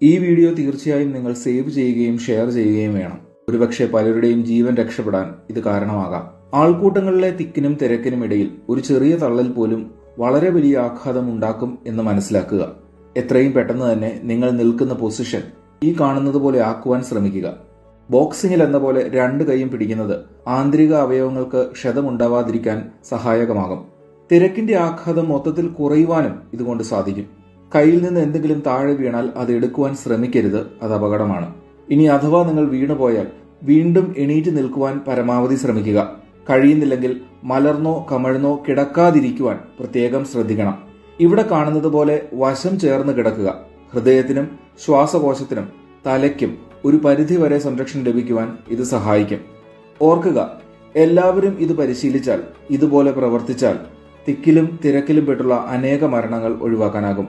ഈ വീഡിയോ തീർച്ചയായും നിങ്ങൾ സേവ് ചെയ്യുകയും ഷെയർ ചെയ്യുകയും വേണം. ഒരുപക്ഷെ പലരുടെയും ജീവൻ രക്ഷപ്പെടാൻ ഇത് കാരണമാകാം. ആൾക്കൂട്ടങ്ങളിലെ തിക്കിനും തിരക്കിനും ഇടയിൽ ഒരു ചെറിയ തള്ളൽ പോലും വളരെ വലിയ ആഘാതം ഉണ്ടാക്കും എന്ന് മനസ്സിലാക്കുക. എത്രയും പെട്ടെന്ന് തന്നെ നിങ്ങൾ നിൽക്കുന്ന പൊസിഷൻ ഈ കാണുന്നത് പോലെ ആക്കുവാൻ ശ്രമിക്കുക. ബോക്സിംഗിൽ എന്ന പോലെ രണ്ട് കൈയും പിടിക്കുന്നത് ആന്തരിക അവയവങ്ങൾക്ക് ക്ഷതമുണ്ടാവാതിരിക്കാൻ സഹായകമാകും. തിരക്കിന്റെ ആഘാതം മൊത്തത്തിൽ കുറയുവാനും ഇതുകൊണ്ട് സാധിക്കും. കയ്യിൽ നിന്ന് എന്തെങ്കിലും താഴെ വീണാൽ അത് എടുക്കുവാൻ ശ്രമിക്കരുത്, അത് അപകടമാണ്. ഇനി അഥവാ നിങ്ങൾ വീണുപോയാൽ വീണ്ടും എണീറ്റ് നിൽക്കുവാൻ പരമാവധി ശ്രമിക്കുക. കഴിയുന്നില്ലെങ്കിൽ മലർന്നോ കമഴ്ന്നോ കിടക്കാതിരിക്കുവാൻ പ്രത്യേകം ശ്രദ്ധിക്കണം. ഇവിടെ കാണുന്നത് പോലെ വശം ചേർന്ന് കിടക്കുക. ഹൃദയത്തിനും ശ്വാസകോശത്തിനും തലയ്ക്കും ഒരു പരിധിവരെ സംരക്ഷണം ലഭിക്കുവാൻ ഇത് സഹായിക്കും. ഓർക്കുക, എല്ലാവരും ഇത് പരിശീലിച്ചാൽ, ഇതുപോലെ പ്രവർത്തിച്ചാൽ തിക്കിലും തിരക്കിലും പെട്ടുള്ള അനേക മരണങ്ങൾ ഒഴിവാക്കാനാകും.